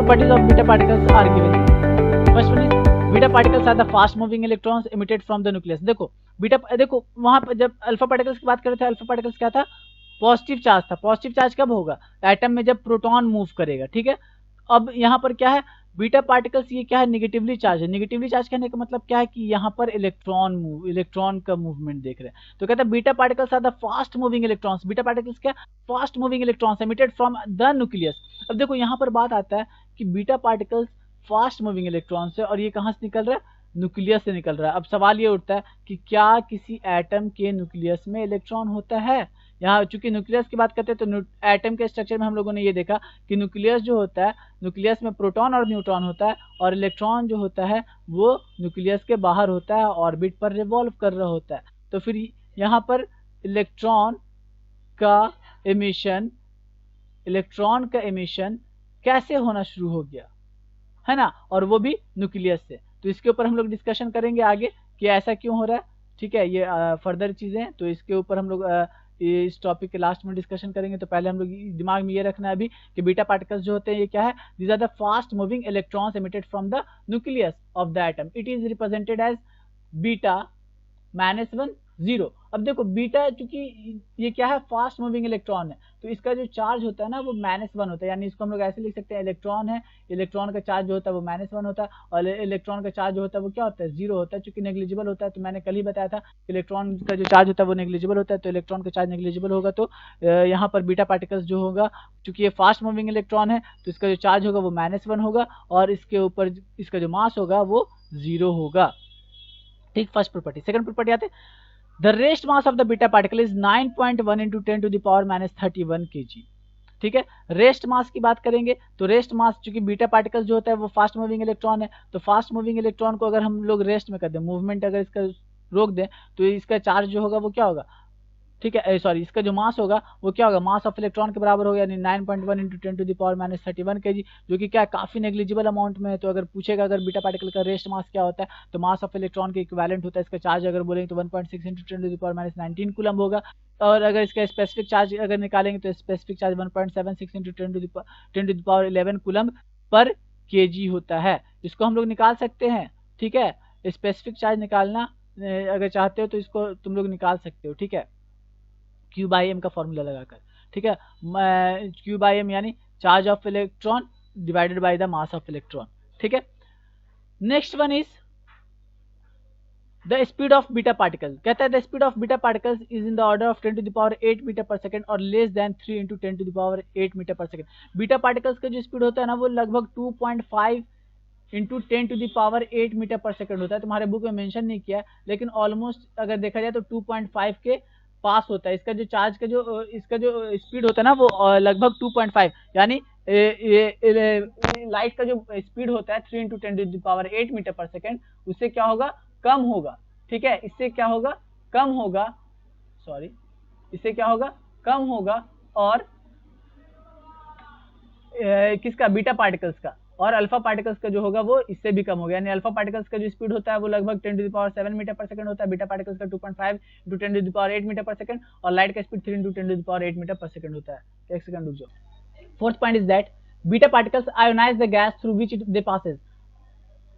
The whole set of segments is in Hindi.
properties of beta particles are given. First one is beta particles are the fast moving electrons emitted from the nucleus. देखो वहां पर जब अल्फा पार्टिकल्स की बात कर रहे थे, अल्फा पार्टिकल्स क्या था, पॉजिटिव चार्ज था। पॉजिटिव चार्ज कब होगा, एटम में जब प्रोटॉन मूव करेगा, ठीक है। अब यहाँ पर क्या है, बीटा पार्टिकल्स ये क्या है, निगेटिवली चार्ज है। निगेटिवली चार्ज कहने का मतलब क्या है कि यहाँ पर इलेक्ट्रॉन का मूवमेंट देख रहे हैं। तो कहते हैं beta particles are the fast moving electrons. Beta particles क्या, fast moving electrons emitted from the nucleus. अब देखो यहाँ पर बात आता है कि beta particles fast moving electrons है और ये कहाँ से निकल रहा है, न्यूक्लियस से निकल रहा है। अब सवाल ये उठता है कि क्या किसी एटम के न्यूक्लियस में इलेक्ट्रॉन होता है। यहाँ चूंकि न्यूक्लियस की बात करते हैं तो एटम के स्ट्रक्चर में हम लोगों ने ये देखा कि न्यूक्लियस जो होता है, न्यूक्लियस में प्रोटॉन और न्यूट्रॉन होता है और इलेक्ट्रॉन जो होता है वो न्यूक्लियस के बाहर होता है, ऑर्बिट पर रिवॉल्व कर रहा होता है। तो फिर यहाँ पर इलेक्ट्रॉन का एमिशन कैसे होना शुरू हो गया, है ना, और वो भी न्यूक्लियस से। तो इसके ऊपर हम लोग डिस्कशन करेंगे आगे कि ऐसा क्यों हो रहा है, ठीक है। ये फर्दर चीजें हैं, तो इसके ऊपर हम लोग इस टॉपिक के लास्ट में डिस्कशन करेंगे। तो पहले हम लोग दिमाग में ये रखना है अभी कि बीटा पार्टिकल्स जो होते हैं ये क्या है, these are the fast moving electrons emitted from the nucleus of the atom. It is represented as beta -1 0। अब देखो बीटा चूंकि ये क्या है, फास्ट मूविंग इलेक्ट्रॉन है, तो इसका जो चार्ज होता है ना वो -1 होता है। यानी इसको हम लोग ऐसे लिख सकते हैं, इलेक्ट्रॉन है, इलेक्ट्रॉन का चार्ज जो होता है वो -1 होता है और इलेक्ट्रॉन का चार्ज जो होता है वो क्या होता है, 0 होता है। चूंकि नेग्लिजिबल होता है, तो मैंने कल ही बताया था इलेक्ट्रॉन का जो चार्ज होता है वो नेग्लिजिबल होता है। तो इलेक्ट्रॉन का चार्ज नेग्लिजिबल होगा तो यहाँ पर बीटा पार्टिकल्स जो होगा, चूंकि ये फास्ट मूविंग इलेक्ट्रॉन है तो इसका जो चार्ज होगा वो -1 होगा और इसके ऊपर इसका जो मास होगा वो 0 होगा, ठीक। First property. सेकंड प्रॉपर्टी आते हैं, The rest mass of the beta particle is 9.1 into 10 to the power -31 kg, ठीक है। रेस्ट मास की बात करेंगे तो रेस्ट मास, चूंकि बीटा पार्टिकल जो होता है वो फास्ट मूविंग इलेक्ट्रॉन है, तो फास्ट मूविंग इलेक्ट्रॉन को अगर हम लोग रेस्ट में कर दें, मूवमेंट अगर इसका रोक दें, तो इसका चार्ज जो होगा वो क्या होगा, ठीक है, सॉरी, इसका जो मास होगा वो क्या होगा, मास ऑफ इलेक्ट्रॉन के बराबर होगा, यानी 9.1 into 10 to the power -31 kg, जो कि क्या काफी नेग्लिजिबल अमाउंट में है। तो अगर पूछेगा अगर बीटा पार्टिकल का रेस्ट मास क्या होता है, तो मास ऑफ इलेक्ट्रॉन के इक्विवेलेंट होता है इसका चार्ज, अगर बोलेंगे तो 1.6 into 10 to the power -19 coulomb होगा। और अगर इसका स्पेसिफिक चार्ज अगर निकालेंगे तो specific charge 1.76 into 10 to the power 11 coulomb per kg होता है। इसको हम लोग निकाल सकते हैं, ठीक है। स्पेसिफिक चार्ज निकालना अगर चाहते हो तो इसको तुम लोग निकाल सकते हो, ठीक है, Q/m का फॉर्मूला लगाकर, ठीक है। Q/m यानी charge of electron divided by the mass of electron, ठीक है। Next one is the speed of beta particle. कहता है the speed of beta particles is in the order of 10 to the power 8 meter per second और less than 3 into 10 to the power 8 meter per second. Beta particles का जो स्पीड होता है ना वो लगभग 2.5 into 10 to the power 8 meter per second होता है। तुम्हारे बुक में मेंशन नहीं किया है, लेकिन ऑलमोस्ट अगर देखा जाए तो 2.5 के पास होता है। इसका जो चार्ज का जो इसका जो स्पीड होता है ना वो लगभग 2.5, यानी लाइट का जो स्पीड होता है 3 into 10 to the power 8 meter per second, उससे क्या होगा, कम होगा, ठीक है। इससे क्या होगा, कम होगा, सॉरी, इससे क्या होगा, कम होगा। और किसका, बीटा पार्टिकल्स का। और अल्फा पार्टिकल्स का जो होगा वो इससे भी कम होगा, यानी अल्फा पार्टिकल्स का जो स्पीड होता है वो लगभग 10 to the power 7 metre per second होता है, बीटा पार्टिकल्स का 2.5 into 10 to the power 8 meter per second, और लाइट का speed 3 into 10 to the power 8 meter per second होता है। एक सेकंड रुक जाओ। Fourth point is that beta particles ionise the gas through which they passes.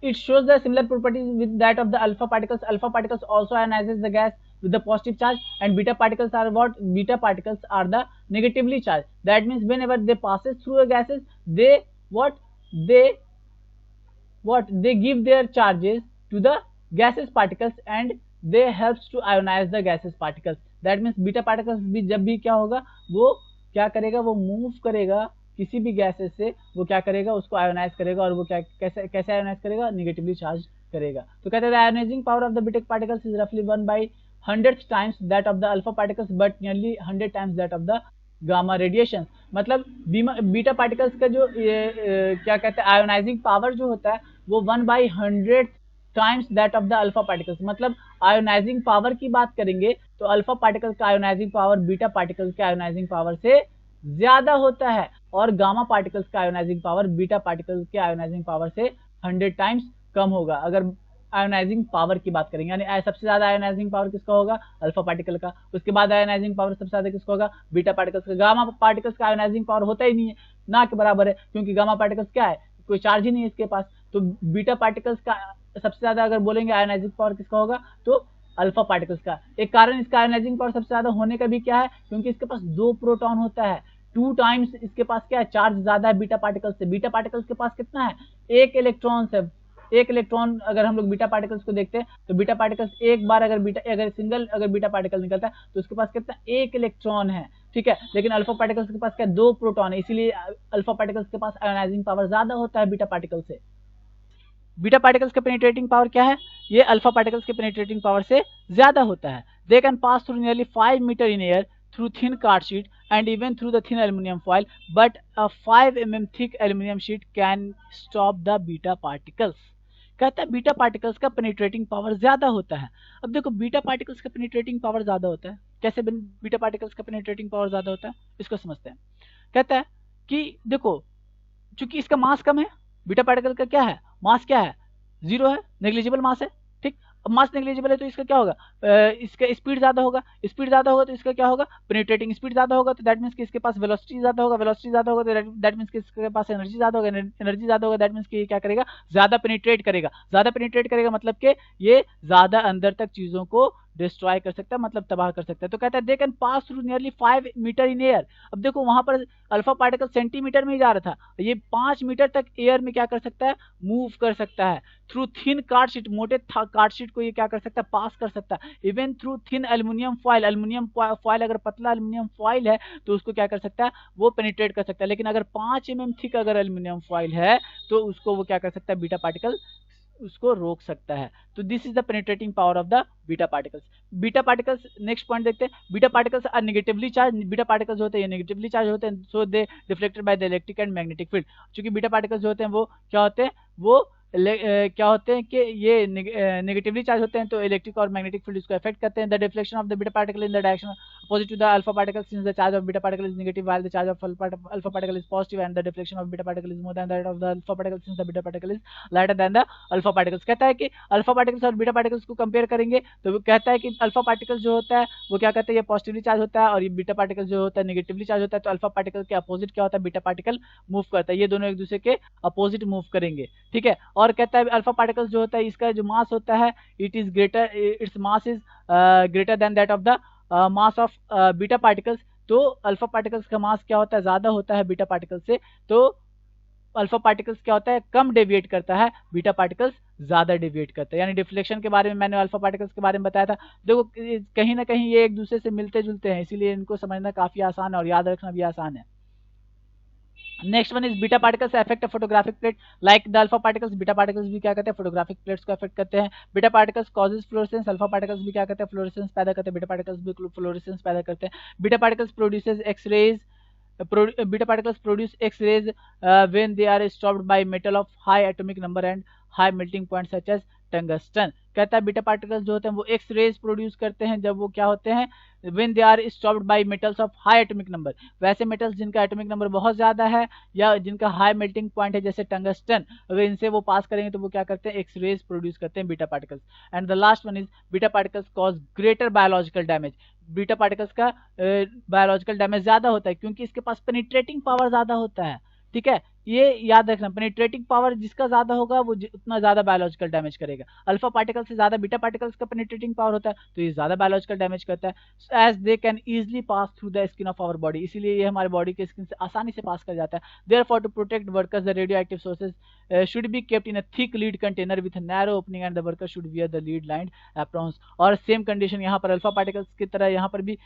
It shows the similar properties with that of the alpha particles. Alpha particles also ionizes the gas with the positive charge, and beta particles are what? Beta particles are the negatively charged. That means whenever they passes through a gases, they give their charges to the gaseous particles and they helps to ionize the gaseous particles. That means beta particles भी जब भी क्या होगा, वो क्या करेगा, वो मूव करेगा किसी भी गैसेस से, वो क्या करेगा, उसको आयोनाइज करेगा, और वो क्या कैसे आयोनाइज करेगा, निगेटिवली चार्ज करेगा। तो कहते हैं ionising power of the beta particles is रफली 1/100th times that of the alpha particles but nearly 100 times that of the gamma radiation. मतलब बीटा पार्टिकल्स का जो क्या कहते हैं आयोनाइजिंग पावर जो होता है वो 1/100 times that of the alpha particles. मतलब आयोनाइजिंग पावर की बात करेंगे तो अल्फा पार्टिकल्स का आयोनाइजिंग पावर बीटा पार्टिकल्स के आयोनाइजिंग पावर से ज्यादा होता है, और गामा पार्टिकल्स का आयोनाइजिंग पावर बीटा पार्टिकल्स के आयोनाइजिंग पावर से 100 टाइम्स कम होगा अगर आयोनाइजिंग पावर की बात करेंगे। यानी सबसे ज्यादा आयोनाइजिंग पावर किसका होगा, अल्फा पार्टिकल का। उसके बाद आयोनाइजिंग पावर सबसे ज्यादा किसका होगा, बीटा पार्टिकल्स का। गामा पार्टिकल्स का आयोनाइजिंग पावर होता ही नहीं है, ना के बराबर है, क्योंकि गामा पार्टिकल्स क्या है, कोई चार्ज ही नहीं है इसके पास। तो बीटा पार्टिकल्स का सबसे ज्यादा अगर बोलेंगे आयोनाइजिंग पावर किसका होगा, तो अल्फा पार्टिकल्स का। एक कारण इसका आयोनाइजिंग पावर सबसे ज्यादा होने का भी क्या है, क्योंकि इसके पास 2 प्रोटॉन होता है, 2 टाइम्स इसके पास क्या है, चार्ज ज्यादा है बीटा पार्टिकल्स से। बीटा पार्टिकल्स के पास कितना है, 1 इलेक्ट्रॉन है। 1 इलेक्ट्रॉन अगर हम लोग बीटा पार्टिकल्स को देखते हैं तो बीटा पार्टिकल्स एक बार अगर सिंगल बीटा पार्टिकल निकलता है तो उसके पास कितना, 1 इलेक्ट्रॉन है, ठीक है। लेकिन अल्फा पार्टिकल्स के पास क्या, 2 प्रोटॉन है, इसीलिए अल्फा पार्टिकल्स के पास आयोनाइजिंग पावर ज्यादा होता है बीटा पार्टिकल से। बीटा पार्टिकल्स का पेनिट्रेटिंग पावर क्या है, ये अल्फा पार्टिकल्स के पेनिट्रेटिंग पावर से ज्यादा होता है। They can pass through nearly 5 meter in air through thin card sheet and even through the thin aluminum foil, but a 5 mm thick aluminum sheet can stop the beta particles। कहता है बीटा पार्टिकल्स का पेनिट्रेटिंग पावर ज्यादा होता है। अब देखो बीटा पार्टिकल्स का पेनिट्रेटिंग पावर ज्यादा होता है, कैसे बीटा पार्टिकल्स का पेनिट्रेटिंग पावर ज्यादा होता है, इसको समझते हैं। कहता है कि देखो चूंकि इसका मास कम है, बीटा पार्टिकल का क्या है, मास क्या है, 0 है, नेग्लिजिबल मास है, ठीक। अब मास नेग्लिजिबल है तो इसका क्या होगा, इसका स्पीड ज्यादा होगा, स्पीड ज्यादा होगा तो इसका क्या होगा, पेनिट्रेटिंग स्पीड ज्यादा होगा, तो दैट मींस कि इसके पास वेलोसिटी ज्यादा होगा, वेलोसिटी ज्यादा होगा तो दैट मींस कि इसके पास एनर्जी ज्यादा होगा, एनर्जी ज्यादा होगा दैट मींस कि ये क्या करेगा, ज्यादा पेनिट्रेट करेगा। ज्यादा पेनिट्रेट करेगा मतलब कि ये ज्यादा अंदर तक चीजों को डिस्ट्रॉय कर सकता है, मतलब तबाह कर सकता है। तो कहता है they can pass through nearly 5 meter in air. अब देखो वहां पर अल्फा पार्टिकल सेंटीमीटर में ही जा रहा था, ये 5 मीटर तक एयर में क्या कर सकता है, मूव कर सकता है। थ्रू थिन कार्ड शीट, मोटे कार्ड शीट को ये क्या कर सकता है, पास कर सकता है। Even through thin aluminium foil, aluminium foil अगर पतला एल्यूमिनियम फॉइल है तो उसको क्या कर सकता है, वो पेनिट्रेट कर सकता है। लेकिन अगर 5 mm थिक अगर एल्यूमिनियम फॉइल है तो उसको वो क्या कर सकता है, बीटा पार्टिकल उसको रोक सकता है। तो this is the penetrating power of the beta particles. Beta particles, next point देखते हैं, beta particles are negatively charge. Beta particles होते हैं नेगेटिवली चार्ज होते हैं, so they deflected by the electric and magnetic field. क्योंकि बीटा पार्टिकल्स जो होते हैं वो क्या होते हैं, वो क्या होते हैं कि ये नेगेटिवली चार्ज होते हैं, तो इलेक्ट्रिक और मैग्नेटिक फील्ड इसको अफेक्ट करते हैं। The deflection of the beta particle in the direction opposite to the alpha particle, since the charge of beta particle is negative while the charge of alpha particle is positive, and the deflection of beta particle is more than that of the alpha particle, since the beta particle is lighter than the alpha particles. कहता है कि अल्फा पार्टिकल्स और बीटा पार्टिकल्स को कंपेयर करेंगे तो कहता है कि अल्फा पार्टिकल्स जो होता है वो क्या कहते हैं, ये पॉजिटिवली चार्ज होता है, और ये बीटा पार्टिकल जो होता है नेगेटिवली चार्ज होता है। तो अल्फा पार्टिकल के अपोजिट क्या होता है, बीटा पार्टिकल मूव करता है, ये दोनों एक दूसरे के अपोजिट मूव करेंगे, ठीक है। और कहता है अल्फा पार्टिकल्स जो होता है इसका जो मास होता है, it is greater, its mass is greater than that of the mass of beta particles. तो अल्फा पार्टिकल्स का मास क्या होता है, ज्यादा होता है बीटा पार्टिकल्स से। तो अल्फा पार्टिकल्स क्या होता है, कम डेविएट करता है, बीटा पार्टिकल्स ज्यादा डेविएट करता है। यानी डिफ्लेक्शन के बारे में मैंने अल्फा पार्टिकल्स के बारे में बताया था। देखो कहीं ना कहीं ये एक दूसरे से मिलते जुलते हैं, इसीलिए इनको समझना काफी आसान है और याद रखना भी आसान है। Next one is beta particles affect photographic plate like the alpha particles. Beta particles भी क्या करते हैं, फोटोग्राफिक प्लेट्स को अफेक्ट करते हैं। Beta particles causes fluorescence, alpha particles भी क्या करते हैं, फ्लोरेसेंस पैदा करते हैं। बीटा पार्टिकल्स भी फ्लोरेसेंस पैदा करते हैं। Beta particles produces X-rays, beta particles produce X-rays when they are stopped by metal of high atomic number and high melting point such as tungsten. कहता है बीटा पार्टिकल्स जो होते हैं वो एक्स रेज प्रोड्यूस करते हैं जब वो क्या होते हैं, when they are stopped by metals of high atomic number. वैसे मेटल्स जिनका एटॉमिक नंबर बहुत ज्यादा है या जिनका हाई मेल्टिंग पॉइंट है जैसे टंगस्टन, वे इनसे वो पास करेंगे तो वो क्या करते हैं, एक्स रेज प्रोड्यूस करते हैं beta particles. And the last one is beta particles cause greater biological damage. Beta particles का बायोलॉजिकल डैमेज ज्यादा होता है क्योंकि इसके पास पेनिट्रेटिंग पावर ज्यादा होता है, ठीक है। ये याद रखना, पेनिट्रेटिंग पावर जिसका ज्यादा होगा वो उतना ज्यादा बायोलॉजिकल डैमेज करेगा। अल्फा पार्टिकल से ज्यादा बीटा पार्टिकल्स का पेनिट्रेटिंग पावर होता है तो ये ज्यादा बायोलॉजिकल डैमेज करता है। As they can easily pass through the skin of our body, इसीलिए ये हमारे बॉडी के स्किन से आसानी से पास कर जाता है। Therefore to protect workers the radioactive sources should be kept in a thick lead container with narrow opening and the worker should wear the lead lined aprons. और सेम कंडीशन यहाँ पर अल्फा पार्टिकल्स की तरह यहाँ पर भी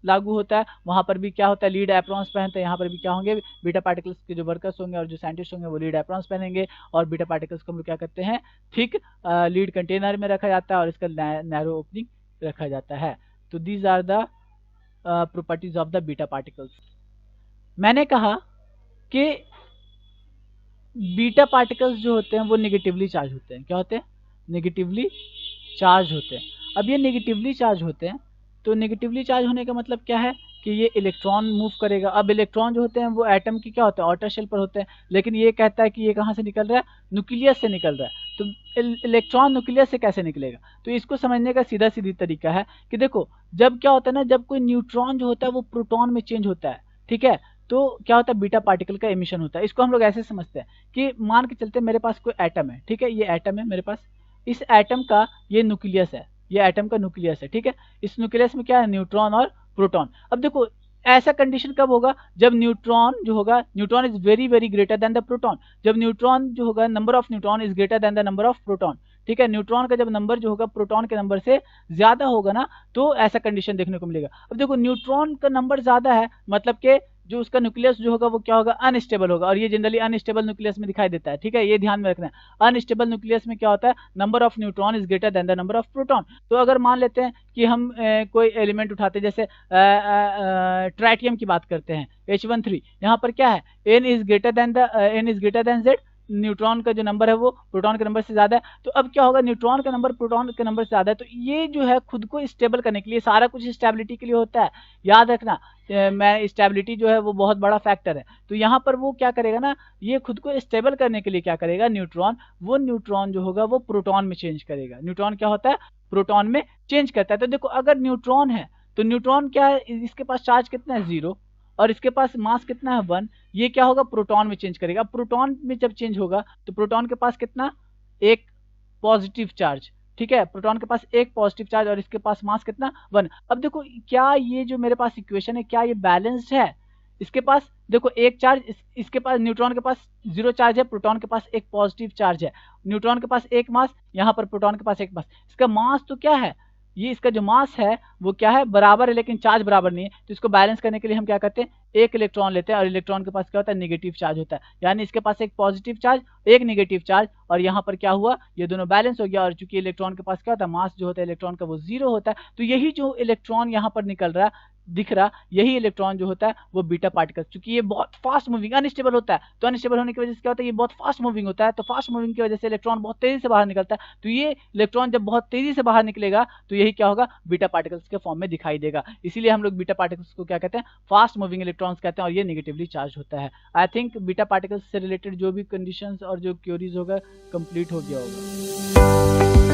लागू होता है। वहां पर भी क्या होता है, लीड एप्रॉन्स पहनते हैं। यहाँ पर भी क्या होंगे, बीटा पार्टिकल्स के जो वर्कर्स होंगे और जो साइंटिस्ट होंगे वो लीड एप्रॉन्स पहनेंगे और बीटा पार्टिकल्स को हम लोग क्या करते हैं, थिक लीड कंटेनर में रखा जाता है और इसका नैरो ओपनिंग रखा जाता है। तो these are the properties of the beta particles. मैंने कहा कि बीटा पार्टिकल्स जो होते हैं वो नेगेटिवली चार्ज होते हैं। क्या होते हैं, नेगेटिवली चार्ज होते हैं। अब ये नेगेटिवली चार्ज होते हैं तो नेगेटिवली चार्ज होने का मतलब क्या है कि ये इलेक्ट्रॉन मूव करेगा। अब इलेक्ट्रॉन जो होते हैं वो एटम की क्या होते हैं, आउटर शेल पर होते हैं, लेकिन ये कहता है कि ये कहाँ से निकल रहा है, न्यूक्लियस से निकल रहा है। तो इलेक्ट्रॉन न्यूक्लियस से कैसे निकलेगा, तो इसको समझने का सीधा सीधी तरीका है कि देखो जब क्या होता है ना, जब कोई न्यूट्रॉन जो होता है वो प्रोटॉन में चेंज होता है, ठीक है, तो क्या होता है, बीटा पार्टिकल का एमिशन होता है। इसको हम लोग ऐसे समझते हैं कि मान के चलते मेरे पास कोई एटम है, ठीक है, ये एटम है मेरे पास, इस एटम का ये न्यूक्लियस है, ये एटम का न्यूक्लियस है, ठीक है। इस न्यूक्लियस में क्या है, न्यूट्रॉन और प्रोटॉन। अब देखो ऐसा कंडीशन कब होगा, जब न्यूट्रॉन जो होगा, neutron is very very greater than the proton. जब न्यूट्रॉन जो होगा, number of neutron is greater than the number of proton, ठीक है। न्यूट्रॉन का जब नंबर जो होगा प्रोटॉन के नंबर से ज्यादा होगा ना, तो ऐसा कंडीशन देखने को मिलेगा। अब देखो न्यूट्रॉन का नंबर ज्यादा है, मतलब कि जो उसका न्यूक्लियस जो होगा वो क्या होगा, अनस्टेबल होगा, और ये जनरली अनस्टेबल न्यूक्लियस में दिखाई देता है, ठीक है, ये ध्यान में रखना है। अनस्टेबल न्यूक्लियस में क्या होता है, number of neutron is greater than the number of proton. तो अगर मान लेते हैं कि हम कोई एलिमेंट उठाते हैं, जैसे ट्राइटियम की बात करते हैं, H13, यहाँ पर क्या है, n is greater than z, neutron का जो नंबर है वो प्रोटॉन के नंबर से ज्यादा है। तो अब क्या होगा, न्यूट्रॉन का नंबर प्रोटॉन के नंबर से ज्यादा है, तो ये जो है खुद को स्टेबल करने के लिए, सारा कुछ स्टेबिलिटी के लिए होता है, याद रखना। मैं स्टेबिलिटी जो है वो बहुत बड़ा फैक्टर है। तो यहाँ पर वो क्या करेगा ना, ये खुद को स्टेबल करने के लिए क्या करेगा, न्यूट्रॉन, वो न्यूट्रॉन जो होगा वो प्रोटॉन में चेंज करेगा। न्यूट्रॉन क्या होता है, प्रोटॉन में चेंज करता है। तो देखो अगर न्यूट्रॉन है तो न्यूट्रॉन क्या है, इसके पास चार्ज कितना है, 0, और इसके पास मास कितना है, 1। ये क्या होगा, प्रोटॉन में चेंज करेगा। प्रोटॉन में जब चेंज होगा तो प्रोटॉन के पास कितना, एक पॉजिटिव चार्ज, ठीक है, प्रोटॉन के पास एक पॉजिटिव चार्ज, और इसके पास मास कितना, 1। अब देखो क्या ये जो मेरे पास इक्वेशन है, क्या ये बैलेंस्ड है। इसके पास देखो एक चार्ज, इसके पास न्यूट्रॉन के पास 0 चार्ज है, प्रोटॉन के पास एक पॉजिटिव चार्ज है, न्यूट्रॉन के पास एक मास, यहाँ पर प्रोटॉन के पास एक मास। इसका मास तो क्या है, ये इसका जो मास है वो क्या है, बराबर है, लेकिन चार्ज बराबर नहीं है। तो इसको बैलेंस करने के लिए हम क्या करते हैं, एक इलेक्ट्रॉन लेते हैं, और इलेक्ट्रॉन के पास क्या होता है, नेगेटिव चार्ज होता है। यानी इसके पास एक पॉजिटिव चार्ज, एक नेगेटिव चार्ज, और यहाँ पर क्या हुआ, ये दोनों बैलेंस हो गया। और चूंकि इलेक्ट्रॉन के पास क्या होता है, मास जो होता है इलेक्ट्रॉन का वो 0 होता है, तो यही जो इलेक्ट्रॉन यहाँ पर निकल रहा है, दिख रहा, यही इलेक्ट्रॉन जो होता है वो बीटा पार्टिकल। क्योंकि ये बहुत फास्ट मूविंग, अनस्टेबल होता है, तो अनस्टेबल होने की वजह से क्या होता है, ये बहुत फास्ट मूविंग होता है, तो फास्ट मूविंग की वजह से इलेक्ट्रॉन बहुत तेजी से बाहर निकलता है। तो ये इलेक्ट्रॉन जब बहुत तेजी से बाहर निकलेगा तो यही क्या होगा, बीटा पार्टिकल्स के फॉर्म में दिखाई देगा। इसीलिए हम लोग बीटा पार्टिकल्स को क्या कहते हैं, फास्ट मूविंग इलेक्ट्रॉन्स कहते हैं, और ये नेगेटिवली चार्ज होता है। आई थिंक बीटा पार्टिकल्स से रिलेटेड जो भी कंडीशंस और जो क्योरीज होगा कंप्लीट हो गया होगा।